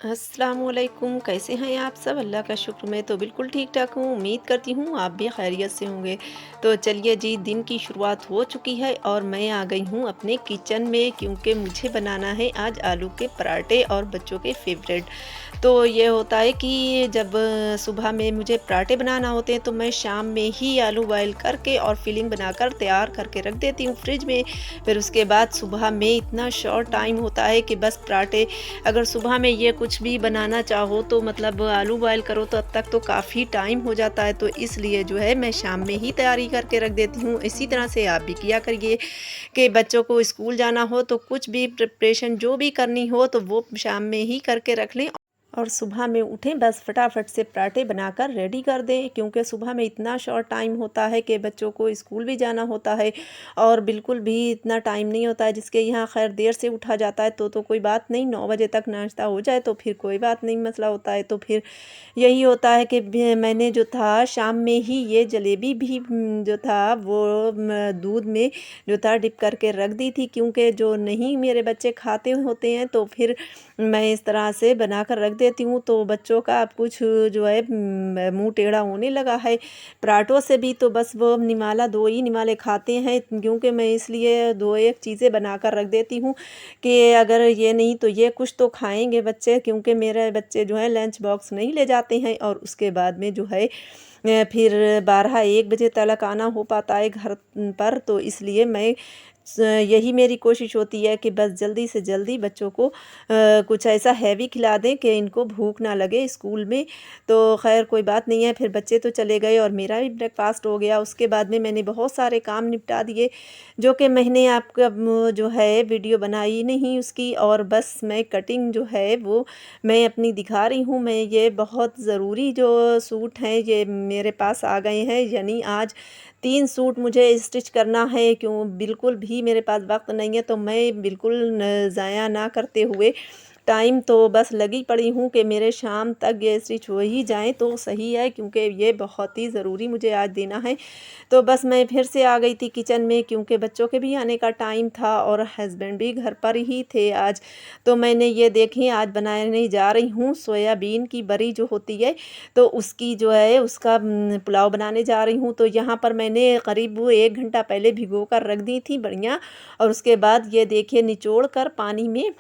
अस्सलामुअलैकुम, कैसे हैं आप सब? अल्लाह का शुक्र, मैं तो बिल्कुल ठीक-ठाक हूँ। उम्मीद करती हूँ आप भी खैरियत से होंगे। तो चलिए जी, दिन की शुरुआत हो चुकी है और मैं आ गई हूँ अपने किचन में, क्योंकि मुझे बनाना है आज आलू के पराठे और बच्चों के फेवरेट। तो ये होता है कि जब सुबह में मुझे पराठे बनाना होते हैं, तो मैं शाम में ही आलू बॉयल करके और फिलिंग बनाकर तैयार करके रख देती हूँ फ्रिज में। फिर उसके बाद सुबह में इतना शॉर्ट टाइम होता है कि बस पराठे, अगर सुबह में ये कुछ भी बनाना चाहो तो मतलब आलू बॉयल करो तो अब तक तो काफ़ी टाइम हो जाता है, तो इसलिए जो है मैं शाम में ही तैयारी करके रख देती हूँ। इसी तरह से आप भी किया करिए कि बच्चों को स्कूल जाना हो तो कुछ भी प्रिपरेशन जो भी करनी हो तो वो शाम में ही करके रख लें और सुबह में उठें बस फटाफट से पराठे बनाकर रेडी कर दें, क्योंकि सुबह में इतना शॉर्ट टाइम होता है कि बच्चों को स्कूल भी जाना होता है और बिल्कुल भी इतना टाइम नहीं होता है। जिसके यहाँ खैर देर से उठा जाता है तो कोई बात नहीं, 9 बजे तक नाश्ता हो जाए तो फिर कोई बात नहीं, मसला होता है। तो फिर यही होता है कि मैंने जो था शाम में ही ये जलेबी भी जो था वो दूध में जो था डिप करके रख दी थी, क्योंकि जो नहीं मेरे बच्चे खाते होते हैं तो फिर मैं इस तरह से बनाकर रख देती हूँ। तो बच्चों का अब कुछ जो है मुँह टेढ़ा होने लगा है पराठों से भी, तो बस वो निमाला 2 ही निमाले खाते हैं, क्योंकि मैं इसलिए 2-1 चीज़ें बनाकर रख देती हूँ कि अगर ये नहीं तो ये कुछ तो खाएँगे बच्चे, क्योंकि मेरे बच्चे जो हैं लंच बॉक्स नहीं ले जाते हैं और उसके बाद में जो है फिर 12-1 बजे तक आना हो पाता है घर पर। तो इसलिए मैं यही मेरी कोशिश होती है कि बस जल्दी से जल्दी बच्चों को कुछ ऐसा हैवी खिला दें कि इनको भूख ना लगे स्कूल में। तो खैर कोई बात नहीं है, फिर बच्चे तो चले गए और मेरा भी ब्रेकफास्ट हो गया। उसके बाद में मैंने बहुत सारे काम निपटा दिए, जो कि मैंने आपका जो है वीडियो बनाई नहीं उसकी, और बस मैं कटिंग जो है वो मैं अपनी दिखा रही हूँ। मैं ये बहुत ज़रूरी जो सूट हैं ये मेरे पास आ गए हैं, यानी आज 3 सूट मुझे स्टिच करना है। क्यों, बिल्कुल भी मेरे पास वक़्त नहीं है, तो मैं बिल्कुल ज़ाया ना करते हुए टाइम तो बस लगी पड़ी हूँ कि मेरे शाम तक ये स्टिच हो ही जाएँ तो सही है, क्योंकि ये बहुत ही ज़रूरी मुझे आज देना है। तो बस मैं फिर से आ गई थी किचन में, क्योंकि बच्चों के भी आने का टाइम था और हस्बैंड भी घर पर ही थे आज। तो मैंने ये देखिए आज बनाने जा रही हूँ सोयाबीन की बड़ी जो होती है, तो उसकी जो है उसका पुलाव बनाने जा रही हूँ। तो यहाँ पर मैंने करीब 1 घंटा पहले भिगो कर रख दी थी बढ़िया, और उसके बाद ये देखिए निचोड़ कर पानी में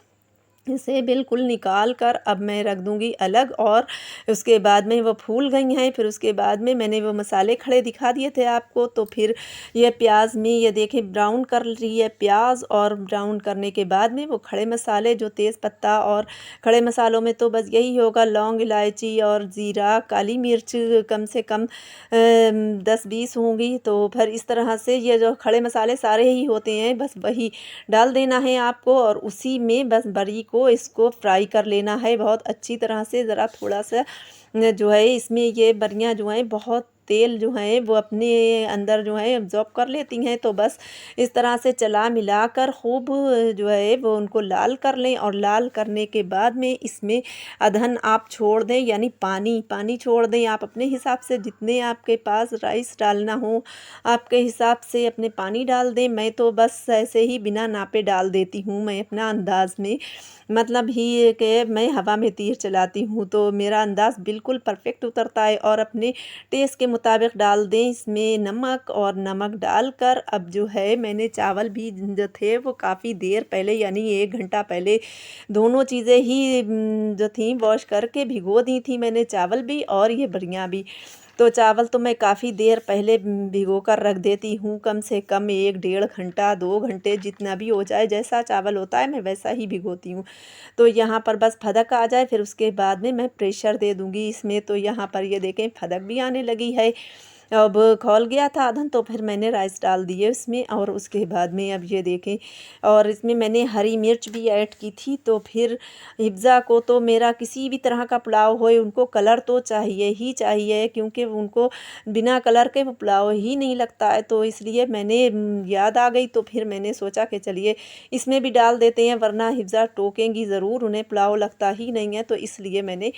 इसे बिल्कुल निकाल कर अब मैं रख दूँगी अलग, और उसके बाद में वो फूल गई हैं। फिर उसके बाद में मैंने वो मसाले खड़े दिखा दिए थे आपको। तो फिर ये प्याज में ये देखिए ब्राउन कर रही है प्याज, और ब्राउन करने के बाद में वो खड़े मसाले जो तेज़ पत्ता, और खड़े मसालों में तो बस यही होगा लौंग, इलायची और ज़ीरा, काली मिर्च कम से कम 10-20 होंगी। तो फिर इस तरह से ये जो खड़े मसाले सारे ही होते हैं बस वही डाल देना है आपको, और उसी में बस बड़ी को इसको फ्राई कर लेना है बहुत अच्छी तरह से। ज़रा थोड़ा-सा जो है इसमें ये बड़ियाँ जो हैं बहुत तेल जो है वो अपने अंदर जो है एब्ज़ॉर्ब कर लेती हैं। तो बस इस तरह से चला मिला कर खूब जो है वो उनको लाल कर लें, और लाल करने के बाद में इसमें अदहन आप छोड़ दें, यानी पानी छोड़ दें आप अपने हिसाब से, जितने आपके पास राइस डालना हो आपके हिसाब से अपने पानी डाल दें। मैं तो बस ऐसे ही बिना नापे डाल देती हूँ, मैं अपना अंदाज़ में, मतलब ही ये कि मैं हवा में तीर चलाती हूँ, तो मेरा अंदाज़ बिल्कुल परफ़ेक्ट उतरता है। और अपने टेस्ट के मुताबिक डाल दें इसमें नमक, और नमक डालकर अब जो है मैंने चावल भी जो थे वो काफ़ी देर पहले, यानी 1 घंटा पहले दोनों चीज़ें ही जो थी वॉश करके भिगो दी थी मैंने, चावल भी और ये बड़ियाँ भी। तो चावल तो मैं काफ़ी देर पहले भिगो कर रख देती हूँ, कम से कम 1 डेढ़ घंटा 2 घंटे जितना भी हो जाए, जैसा चावल होता है मैं वैसा ही भिगोती हूँ। तो यहाँ पर बस फदक आ जाए फिर उसके बाद में मैं प्रेशर दे दूँगी इसमें। तो यहाँ पर ये देखें फदक भी आने लगी है। अब खौल गया था अदहन, तो फिर मैंने राइस डाल दिए उसमें, और उसके बाद में अब ये देखें, और इसमें मैंने हरी मिर्च भी ऐड की थी। तो फिर हिफ्ज़ा को तो मेरा किसी भी तरह का पुलाव होए उनको कलर तो चाहिए ही चाहिए, क्योंकि उनको बिना कलर के वो पुलाव ही नहीं लगता है। तो इसलिए मैंने याद आ गई, तो फिर मैंने सोचा कि चलिए इसमें भी डाल देते हैं, वरना हिफ्ज़ा टोकेंगी ज़रूर, उन्हें पुलाव लगता ही नहीं है। तो इसलिए मैंने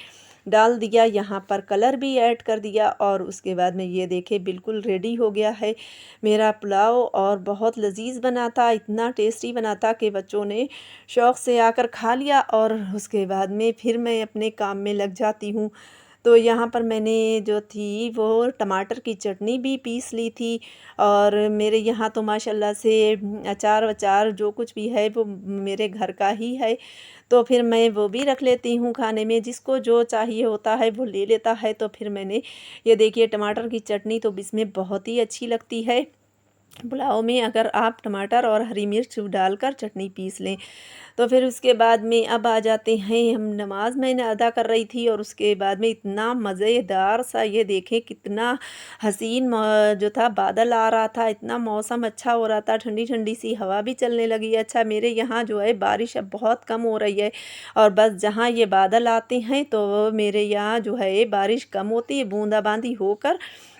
डाल दिया, यहाँ पर कलर भी ऐड कर दिया, और उसके बाद में ये देखिए बिल्कुल रेडी हो गया है मेरा पुलाव और बहुत लज़ीज़ बना था, इतना टेस्टी बना था कि बच्चों ने शौक़ से आकर खा लिया और उसके बाद में फिर मैं अपने काम में लग जाती हूँ। तो यहाँ पर मैंने जो थी वो टमाटर की चटनी भी पीस ली थी और मेरे यहाँ तो माशाल्लाह से अचार-वचार जो कुछ भी है वो मेरे घर का ही है। तो फिर मैं वो भी रख लेती हूँ खाने में, जिसको जो चाहिए होता है वो ले लेता है। तो फिर मैंने ये देखिए टमाटर की चटनी तो इसमें बहुत ही अच्छी लगती है। पुलाव में अगर आप टमाटर और हरी मिर्च डालकर चटनी पीस लें। तो फिर उसके बाद में अब आ जाते हैं हम नमाज़ मैंने अदा कर रही थी और उसके बाद में इतना मज़ेदार सा ये देखें कितना हसीन जो था बादल आ रहा था, इतना मौसम अच्छा हो रहा था, ठंडी-ठंडी सी हवा भी चलने लगी है। अच्छा मेरे यहाँ जो है बारिश अब बहुत कम हो रही है और बस जहाँ ये बादल आते हैं तो मेरे यहाँ जो है बारिश कम होती है, बूँदा-बांदी होकर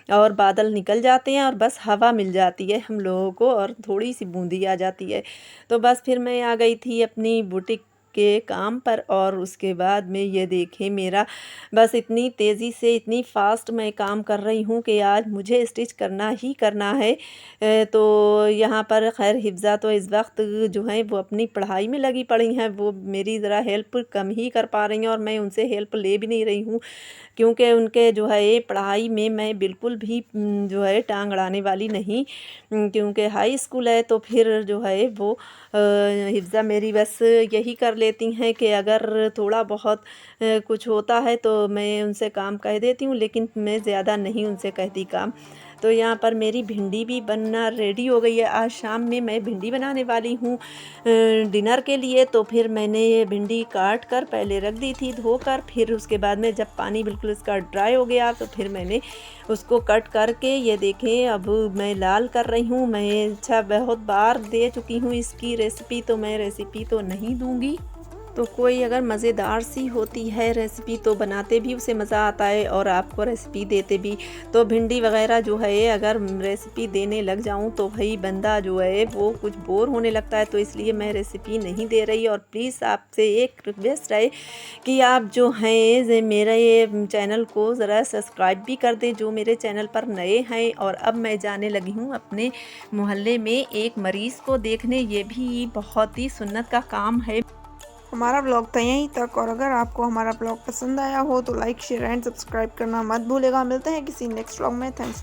और बादल निकल जाते हैं और बस हवा मिल जाती है हम लोगों को और थोड़ी-सी बूँदी आ जाती है। तो बस फिर मैं आ गई थी अपनी बुटीक के काम पर और उसके बाद में ये देखें मेरा बस इतनी तेज़ी से इतनी फ़ास्ट मैं काम कर रही हूँ कि आज मुझे स्टिच करना ही करना है। तो यहाँ पर ख़ैर हिफ़्ज़ा तो इस वक्त जो है वो अपनी पढ़ाई में लगी पड़ी हैं, वो मेरी ज़रा हेल्प कम ही कर पा रही हैं और मैं उनसे हेल्प ले भी नहीं रही हूँ क्योंकि उनके जो है ये पढ़ाई में मैं बिल्कुल भी जो है टांग अड़ाने वाली नहीं, क्योंकि हाई स्कूल है तो फिर जो है वो हिफ्ज़ा मेरी बस यही कर लेती हैं कि अगर थोड़ा बहुत कुछ होता है तो मैं उनसे काम कह देती हूँ, लेकिन मैं ज़्यादा नहीं उनसे कहती काम। तो यहाँ पर मेरी भिंडी भी बनना रेडी हो गई है। आज शाम में मैं भिंडी बनाने वाली हूँ डिनर के लिए। तो फिर मैंने ये भिंडी काट कर पहले रख दी थी धोकर, फिर उसके बाद में जब पानी बिल्कुल इसका ड्राई हो गया तो फिर मैंने उसको कट करके ये देखें अब मैं लाल कर रही हूँ। मैं अच्छा बहुत बार दे चुकी हूँ इसकी रेसिपी, तो मैं रेसिपी तो नहीं दूँगी। तो कोई अगर मज़ेदार सी होती है रेसिपी तो बनाते भी उसे मज़ा आता है और आपको रेसिपी देते भी। तो भिंडी वग़ैरह जो है अगर रेसिपी देने लग जाऊँ तो भाई बंदा जो है वो कुछ बोर होने लगता है, तो इसलिए मैं रेसिपी नहीं दे रही। और प्लीज़ आपसे एक रिक्वेस्ट है कि आप जो हैं मेरा ये चैनल को ज़रा सब्सक्राइब भी कर दें जो मेरे चैनल पर नए हैं। और अब मैं जाने लगी हूँ अपने मोहल्ले में एक मरीज़ को देखने, ये भी बहुत ही सुन्नत का काम है। हमारा ब्लॉग था यहीं तक, और अगर आपको हमारा ब्लॉग पसंद आया हो तो लाइक शेयर एंड सब्सक्राइब करना मत भूलेगा। मिलते हैं किसी नेक्स्ट ब्लॉग में। Thanks for